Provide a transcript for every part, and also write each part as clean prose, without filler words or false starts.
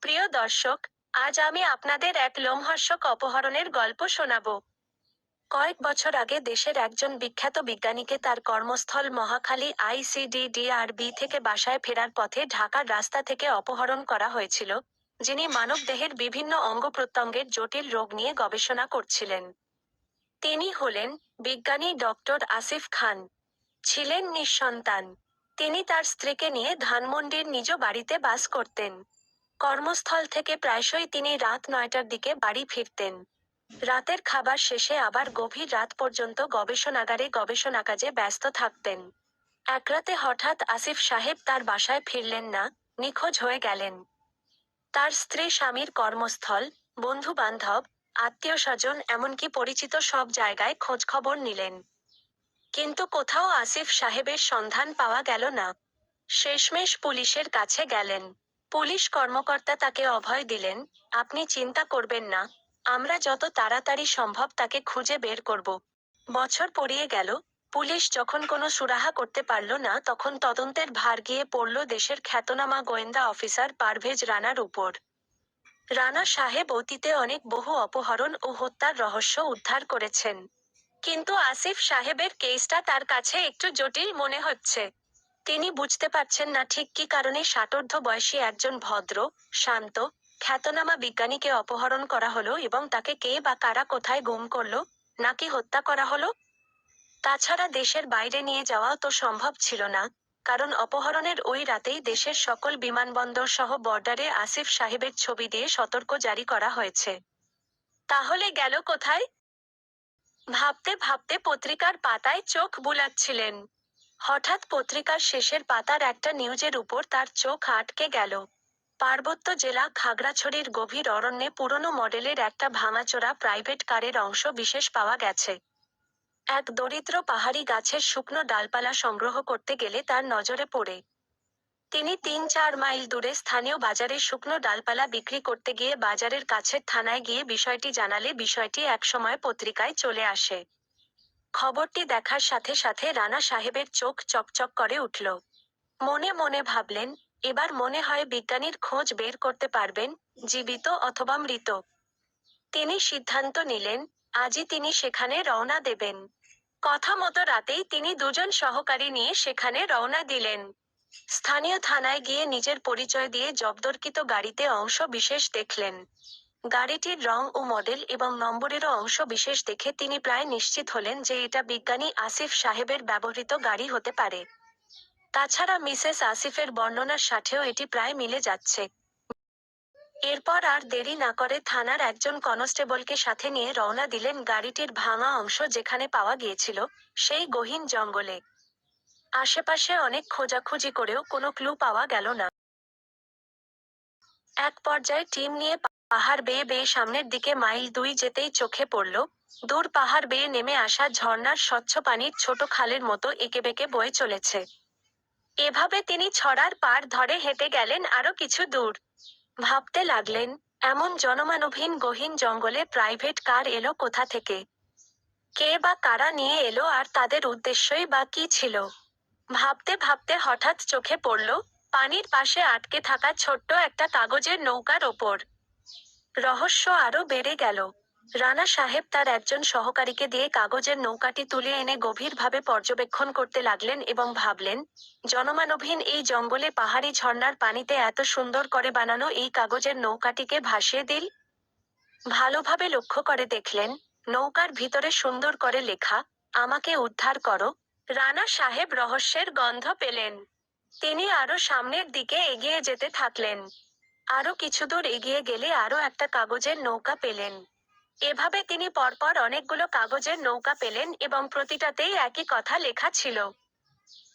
প্রিয় দর্শক, আজ আমি আপনাদের এক লোমহর্ষক অপহরণের গল্প শোনাব। কয়েক বছর আগে দেশের একজন বিখ্যাত বিজ্ঞানীকে তার কর্মস্থল মহাখালী আইসিডিডিআরবি থেকে বাসায় ফেরার পথে ঢাকার রাস্তা থেকে অপহরণ করা হয়েছিল, যিনি মানবদেহের বিভিন্ন অঙ্গ-প্রত্যঙ্গের জটিল রোগ নিয়ে গবেষণা করছিলেন। তিনি হলেন বিজ্ঞানী ডক্টর আসিফ খান। ছিলেন নিঃসন্তান। তিনি তার স্ত্রীকে নিয়ে ধানমন্ডির নিজ বাড়িতে বাস করতেন। কর্মস্থল থেকে প্রায়শই তিনি রাত ৯টার দিকে বাড়ি ফিরতেন। রাতের খাবার শেষে আবার গভীর রাত পর্যন্ত গবেষণাগারে গবেষণাকাজে ব্যস্ত থাকতেন। এক রাতে হঠাৎ আসিফ সাহেব তার বাসায় ফিরলেন না, নিখোঁজ হয়ে গেলেন। তার স্ত্রী স্বামীর কর্মস্থল, বন্ধু-বান্ধব, আত্মীয়স্বজন এমনকি পরিচিত সব জায়গায় খোঁজখবর নিলেন। কিন্তু কোথাও আসিফ সাহেবের সন্ধান পাওয়া গেল না। শেষমেশ পুলিশের কাছে গেলেন। পুলিশ কর্মকর্তা তাকে অভয় দিলেন, আপনি চিন্তা করবেন না, আমরা যত তাড়াতাড়ি সম্ভব তাকে খুঁজে বের করব। বছর পেরিয়ে গেল, পুলিশ যখন কোনো সুরাহা করতে পারল না তখন তদন্তের ভার গিয়ে পড়ল দেশের খ্যাতনামা গোয়েন্দা অফিসার পারভেজ রানার উপর। রানা সাহেব অতীতে অনেক বহু অপহরণ ও হত্যার রহস্য উদ্ধার করেছেন। কিন্তু আসিফ সাহেবের কেসটা তার কাছে একটু জটিল মনে হচ্ছে। তিনি বুঝতে পারছেন না ঠিক কী কারণে ষাটোর্ধ্ব বয়সী একজন ভদ্র, শান্ত, খ্যাতনামা বিজ্ঞানীকে অপহরণ করা হলো এবং তাকে কে বা কারা কোথায় গুম করলো, নাকি হত্যা করা হলো। তাছাড়া দেশের বাইরে নিয়ে যাওয়াও তো সম্ভব ছিল না, কারণ অপহরণের ওই রাতেই দেশের সকল বিমানবন্দর সহ বর্ডারে আসিফ সাহেবের ছবি দিয়ে সতর্ক জারি করা হয়েছে। তাহলে গেল কোথায়? ভাবতে ভাবতে পত্রিকার পাতায় চোখ বুলাচ্ছিলেন। হঠাৎ পত্রিকার শেষের পাতার একটা নিউজের উপর তার চোখ আটকে গেল। পার্বত্য জেলা খাগড়াছড়ির গভীর অরণ্যে পুরনো মডেলের একটা ভাঙাচোরা প্রাইভেট কারের অংশ বিশেষ পাওয়া গেছে। এক দরিদ্র পাহাড়ি গাছের শুকনো ডালপালা সংগ্রহ করতে গেলে তার নজরে পড়ে। তিনি ৩-৪ মাইল দূরে স্থানীয় বাজারে শুকনো ডালপালা বিক্রি করতে গিয়ে বাজারের কাছের থানায় গিয়ে বিষয়টি জানালে বিষয়টি একসময় পত্রিকায় চলে আসে। খবরটি দেখার সাথে সাথে রানা সাহেবের চোখ চকচক করে উঠল। মনে মনে ভাবলেন, এবার মনে হয় বিজ্ঞানীর খোঁজ বের করতে পারবেন, জীবিত অথবা মৃত। তিনি সিদ্ধান্ত নিলেন, আজই তিনি সেখানে রওনা দেবেন। কথা মতো রাতেই তিনি দুজন সহকারী নিয়ে সেখানে রওনা দিলেন। স্থানীয় থানায় গিয়ে নিজের পরিচয় দিয়ে জব্দকৃত গাড়িতে অংশ বিশেষ দেখলেন। গাড়িটির রং ও মডেল এবং নম্বরেরও অংশ বিশেষ দেখে তিনি প্রায় নিশ্চিত হলেন যে এটা বিজ্ঞানী আসিফ সাহেবের ব্যবহৃত গাড়ি হতে পারে। তাছাড়া মিসেস আসিফের বর্ণনার সাথেও এটি প্রায় মিলে যাচ্ছে। এরপর আর দেরি না করে থানার একজন কনস্টেবলকে সাথে নিয়ে রওনা দিলেন গাড়িটির ভাঙা অংশ যেখানে পাওয়া গিয়েছিল, সেই গহীন জঙ্গলে। আশেপাশে অনেক খোঁজাখুঁজি করেও কোনো ক্লু পাওয়া গেল না। এক পর্যায়ে টিম নিয়ে পাহাড় বেয়ে বেয়ে সামনের দিকে মাইল ২ যেতেই চোখে পড়ল, দূর পাহাড় বেয়ে নেমে আসা ঝর্ণার স্বচ্ছ পানির ছোট খালের মতো এঁকেবেঁকে বয়ে চলেছে। এভাবে তিনি ছড়ার পাড় ধরে হেঁটে গেলেন আরো কিছু দূর। ভাবতে লাগলেন, এমন জনমানবহীন গহীন জঙ্গলে প্রাইভেট কার এলো কোথা থেকে? কে বা কারা নিয়ে এলো আর তাদের উদ্দেশ্যই বা কী ছিল? ভাবতে ভাবতে হঠাৎ চোখে পড়ল, পানির পাশে আটকে থাকা ছোট্ট একটা কাগজের নৌকার ওপর। রহস্য আরো বেড়ে গেল। রানা সাহেব তার একজন সহকারীকে দিয়ে কাগজের নৌকাটি তুলে এনে গভীরভাবে পর্যবেক্ষণ করতে লাগলেন এবং ভাবলেন, জনমানবহীন এই জঙ্গলে পাহাড়ি ঝর্ণার পানিতে এত সুন্দর করে বানানো এই কাগজের নৌকাটিকে ভাসিয়ে দিল। ভালোভাবে লক্ষ্য করে দেখলেন, নৌকার ভিতরে সুন্দর করে লেখা, আমাকে উদ্ধার করো। রানা সাহেব রহস্যের গন্ধ পেলেন। তিনি আরো সামনের দিকে এগিয়ে যেতে থাকলেন। আরো কিছুদূর এগিয়ে গেলে আরো একটা কাগজের নৌকা পেলেন। এভাবে তিনি পরপর অনেকগুলো কাগজের নৌকা পেলেন এবং প্রতিটাতেই একই কথা লেখা ছিল।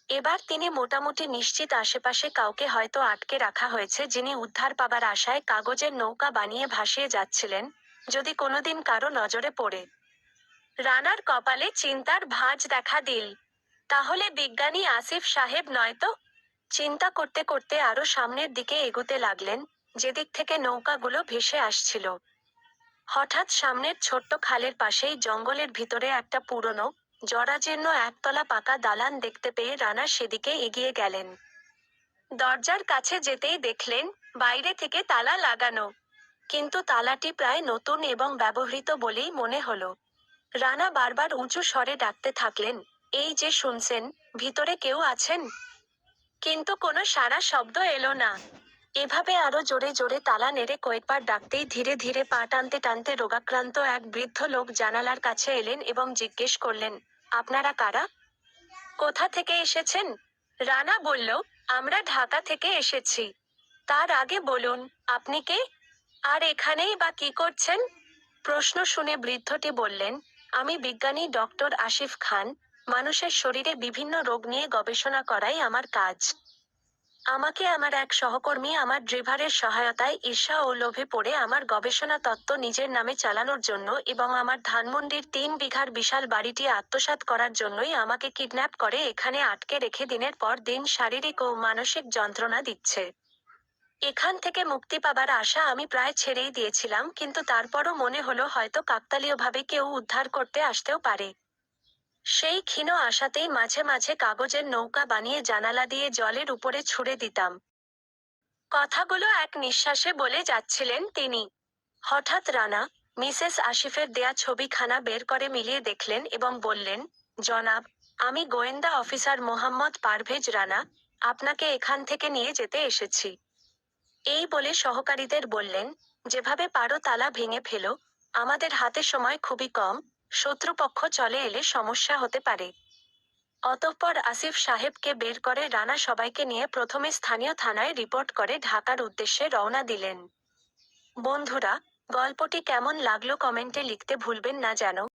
এবার তিনি মোটামুটি নিশ্চিত আশেপাশে কাউকে হয়তো আটকে রাখা হয়েছে যিনি উদ্ধার পাবার আশায় কাগজের নৌকা বানিয়ে ভাসিয়ে যাচ্ছিলেন, যদি কোনোদিন কারো নজরে পড়ে। রানার কপালে চিন্তার ভাঁজ দেখা দিল। তাহলে বিজ্ঞানী আসিফ সাহেব নয়তো? চিন্তা করতে করতে আরো সামনের দিকে এগুতে লাগলেন, যেদিক থেকে নৌকাগুলো ভেসে আসছিল। হঠাৎ সামনের ছোট্ট খালের পাশেই জঙ্গলের ভিতরে একটা পুরনো, জরাজীর্ণ একতলা পাকা দালান দেখতে পেয়ে রানা সেদিকে এগিয়ে গেলেন। দরজার কাছে যেতেই দেখলেন বাইরে থেকে তালা লাগানো, কিন্তু তালাটি প্রায় নতুন এবং ব্যবহৃত বলেই মনে হলো। রানা বারবার উঁচু স্বরে ডাকতে থাকলেন, এই যে শুনছেন, ভিতরে কেউ আছেন? কিন্তু কোনো সাড়া শব্দ এলো না। এভাবে আরো জোরে জোরে তালা নেড়ে কয়েকবার ডাকতেই ধীরে ধীরে পা টানতে টানতে রোগাক্রান্ত এক বৃদ্ধ লোক জানালার কাছে এলেন এবং জিজ্ঞেস করলেন, আপনারা কারা? কোথা থেকে এসেছেন? রানা বলল, আমরা ঢাকা থেকে এসেছি। তার আগে বলুন, আপনি কে? আর এখানেই বা কি করছেন? প্রশ্ন শুনে বৃদ্ধটি বললেন, আমি বিজ্ঞানী ডক্টর আসিফ খান। মানুষের শরীরে বিভিন্ন রোগ নিয়ে গবেষণা করাই আমার কাজ। আমাকে আমার এক সহকর্মী আমার ড্রাইভারের সহায়তায় ঈর্ষা ও লোভে পড়ে আমার গবেষণা তত্ত্ব নিজের নামে চালানোর জন্য এবং আমার ধানমন্ডির 3 বিঘার বিশাল বাড়িটি আত্মসাৎ করার জন্যই আমাকে কিডন্যাপ করে এখানে আটকে রেখে দিনের পর দিন শারীরিক ও মানসিক যন্ত্রণা দিচ্ছে। এখান থেকে মুক্তি পাবার আশা আমি প্রায় ছেড়েই দিয়েছিলাম, কিন্তু তারপরও মনে হলো হয়তো কাকতালীয়ভাবে কেউ উদ্ধার করতে আসতেও পারে। সেই ক্ষীণ আশাতেই মাঝে মাঝে কাগজের নৌকা বানিয়ে জানালা দিয়ে জলের উপরে ছুড়ে দিতাম। কথাগুলো এক নিঃশ্বাসে বলে যাচ্ছিলেন তিনি। হঠাৎ রানা মিসেস আসিফের দেয়া ছবিখানা বের করে মিলিয়ে দেখলেন এবং বললেন, জনাব, আমি গোয়েন্দা অফিসার মোহাম্মদ পারভেজ রানা, আপনাকে এখান থেকে নিয়ে যেতে এসেছি। এই বলে সহকারীদের বললেন, যেভাবে পারো তালা ভেঙে ফেলো, আমাদের হাতে সময় খুবই কম, শত্রুপক্ষ চলে এলে সমস্যা হতে পারে। অতঃপর আসিফ সাহেবকে বের করে রানা সবাইকে নিয়ে প্রথমে স্থানীয় থানায় রিপোর্ট করে ঢাকার উদ্দেশ্যে রওনা দিলেন। বন্ধুরা, গল্পটি কেমন লাগলো কমেন্টে লিখতে ভুলবেন না যেন।